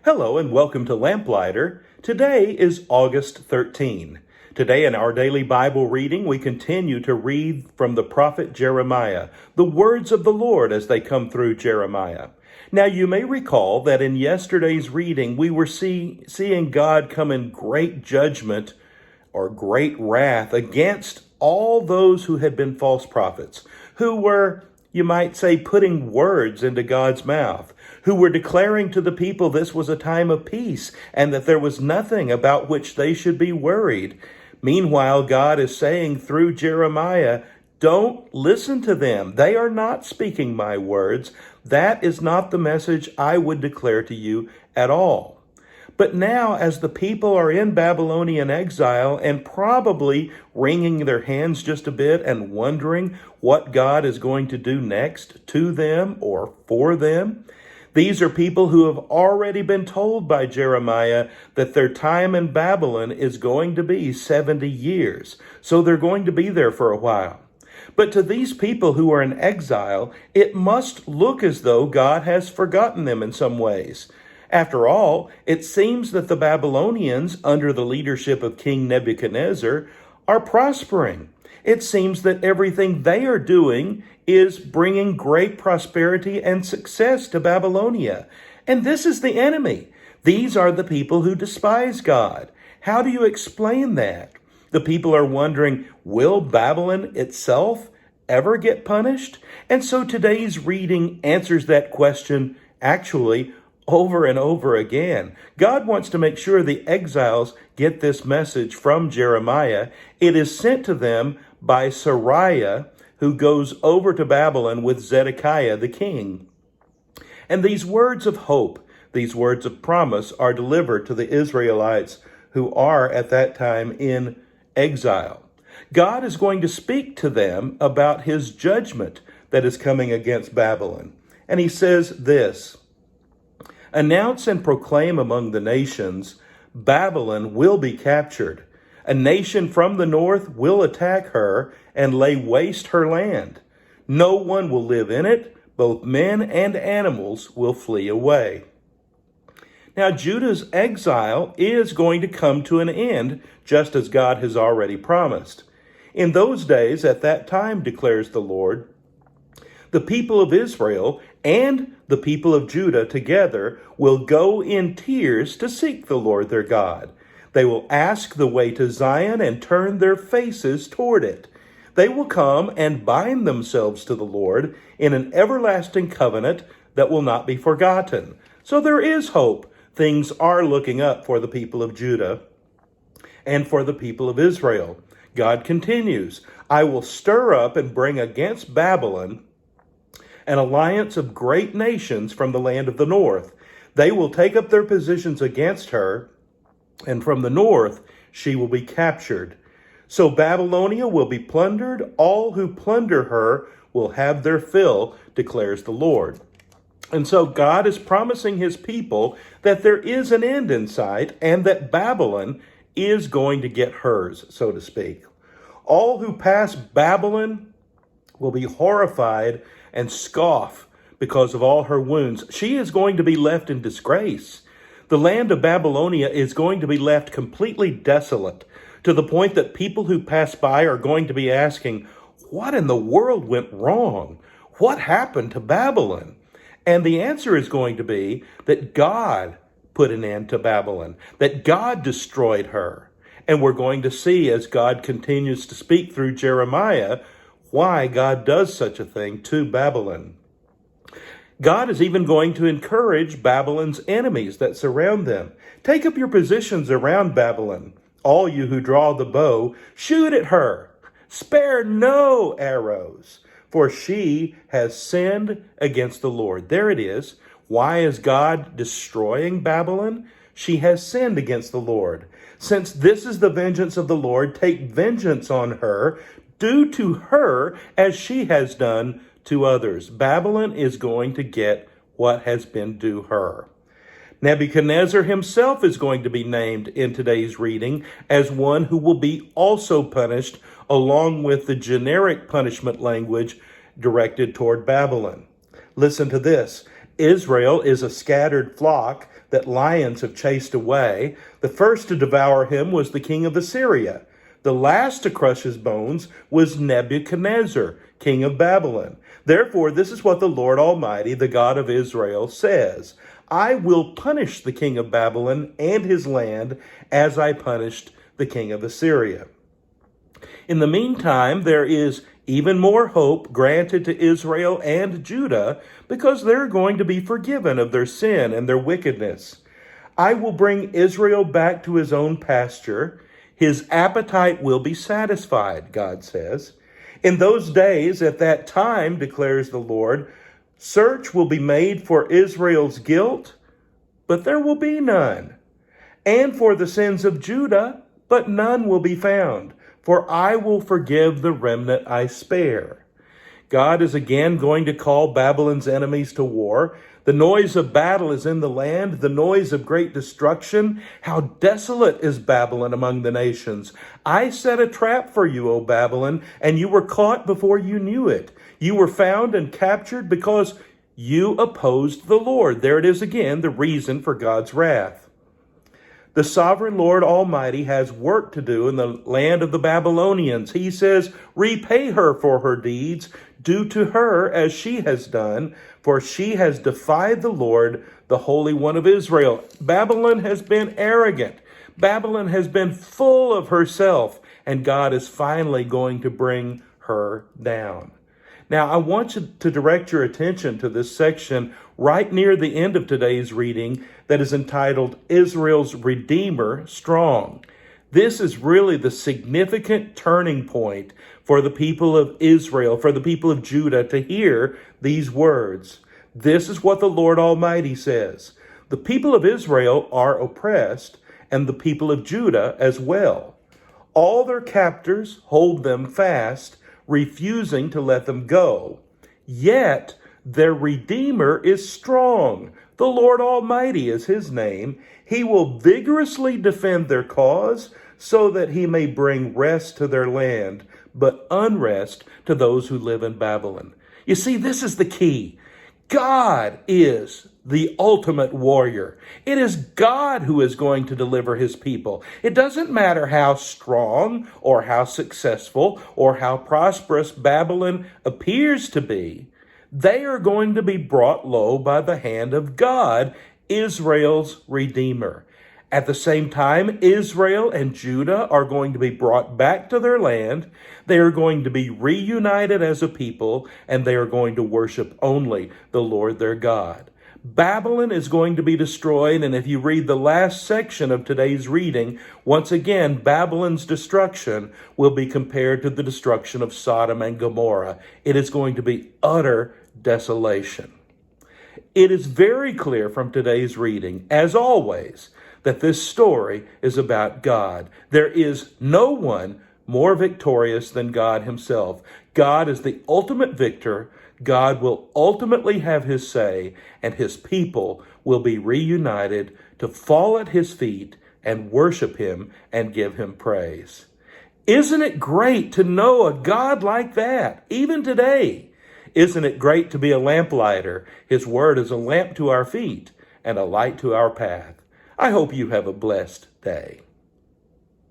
Hello and welcome to Lamplighter. Today is August 13. Today in our daily Bible reading, we continue to read from the prophet Jeremiah, the words of the Lord as they come through Jeremiah. Now you may recall that in yesterday's reading, we were seeing God come in great judgment or great wrath against all those who had been false prophets, who were, you might say, putting words into God's mouth, who were declaring to the people this was a time of peace and that there was nothing about which they should be worried. Meanwhile, God is saying through Jeremiah, don't listen to them. They are not speaking my words. That is not the message I would declare to you at all. But now, as the people are in Babylonian exile and probably wringing their hands just a bit and wondering what God is going to do next to them or for them, these are people who have already been told by Jeremiah that their time in Babylon is going to be 70 years. So they're going to be there for a while. But to these people who are in exile, it must look as though God has forgotten them in some ways. After all, it seems that the Babylonians, under the leadership of King Nebuchadnezzar, are prospering. It seems that everything they are doing is bringing great prosperity and success to Babylonia. And this is the enemy. These are the people who despise God. How do you explain that? The people are wondering, will Babylon itself ever get punished? And so today's reading answers that question actually over and over again. God wants to make sure the exiles get this message from Jeremiah. It is sent to them by Seraiah, who goes over to Babylon with Zedekiah the king. And these words of hope, these words of promise are delivered to the Israelites who are at that time in exile. God is going to speak to them about his judgment that is coming against Babylon. And he says this, "Announce and proclaim among the nations, Babylon will be captured. A nation from the north will attack her and lay waste her land. No one will live in it. Both men and animals will flee away." Now, Judah's exile is going to come to an end, just as God has already promised. In those days, at that time, declares the Lord, the people of Israel and the people of Judah together will go in tears to seek the Lord their God. They will ask the way to Zion and turn their faces toward it. They will come and bind themselves to the Lord in an everlasting covenant that will not be forgotten. So there is hope. Things are looking up for the people of Judah and for the people of Israel. God continues, "I will stir up and bring against Babylon an alliance of great nations from the land of the north. They will take up their positions against her, and from the north she will be captured. So Babylonia will be plundered. All who plunder her will have their fill, declares the Lord." And so God is promising his people that there is an end in sight and that Babylon is going to get hers, so to speak. All who pass Babylon will be horrified and scoff because of all her wounds. She is going to be left in disgrace. The land of Babylonia is going to be left completely desolate, to the point that people who pass by are going to be asking, what in the world went wrong? What happened to Babylon? And the answer is going to be that God put an end to Babylon, that God destroyed her. And we're going to see, as God continues to speak through Jeremiah, why God does such a thing to Babylon. God is even going to encourage Babylon's enemies that surround them. Take up your positions around Babylon. All you who draw the bow, shoot at her. Spare no arrows, for she has sinned against the Lord. There it is. Why is God destroying Babylon? She has sinned against the Lord. Since this is the vengeance of the Lord, take vengeance on her. Do to her as she has done to others. Babylon is going to get what has been due her. Nebuchadnezzar himself is going to be named in today's reading as one who will be also punished, along with the generic punishment language directed toward Babylon. Listen to this. Israel is a scattered flock that lions have chased away. The first to devour him was the king of Assyria. The last to crush his bones was Nebuchadnezzar, king of Babylon. Therefore, this is what the Lord Almighty, the God of Israel, says: I will punish the king of Babylon and his land as I punished the king of Assyria. In the meantime, there is even more hope granted to Israel and Judah because they're going to be forgiven of their sin and their wickedness. I will bring Israel back to his own pasture. His appetite will be satisfied, God says. In those days, at that time, declares the Lord, search will be made for Israel's guilt, but there will be none, and for the sins of Judah, but none will be found, for I will forgive the remnant I spare. God is again going to call Babylon's enemies to war. The noise of battle is in the land, the noise of great destruction. How desolate is Babylon among the nations. I set a trap for you, O Babylon, and you were caught before you knew it. You were found and captured because you opposed the Lord. There it is again, the reason for God's wrath. The sovereign Lord Almighty has work to do in the land of the Babylonians. He says, repay her for her deeds. Do to her as she has done, for she has defied the Lord, the Holy One of Israel. Babylon has been arrogant. Babylon has been full of herself, and God is finally going to bring her down. Now, I want you to direct your attention to this section right near the end of today's reading that is entitled Israel's Redeemer Strong. This is really the significant turning point for the people of Israel, for the people of Judah to hear these words. This is what the Lord Almighty says. The people of Israel are oppressed, and the people of Judah as well. All their captors hold them fast, refusing to let them go. Yet their Redeemer is strong. The Lord Almighty is his name. He will vigorously defend their cause so that he may bring rest to their land, but unrest to those who live in Babylon. You see, this is the key. God is the ultimate warrior. It is God who is going to deliver his people. It doesn't matter how strong or how successful or how prosperous Babylon appears to be. They are going to be brought low by the hand of God, Israel's Redeemer. At the same time, Israel and Judah are going to be brought back to their land. They are going to be reunited as a people, and they are going to worship only the Lord their God. Babylon is going to be destroyed, and if you read the last section of today's reading, once again, Babylon's destruction will be compared to the destruction of Sodom and Gomorrah. It is going to be utter desolation. It is very clear from today's reading, as always, that this story is about God. There is no one more victorious than God himself. God is the ultimate victor. God will ultimately have his say, and his people will be reunited to fall at his feet and worship him and give him praise. Isn't it great to know a God like that, even today? Isn't it great to be a lamplighter? His word is a lamp to our feet and a light to our path. I hope you have a blessed day.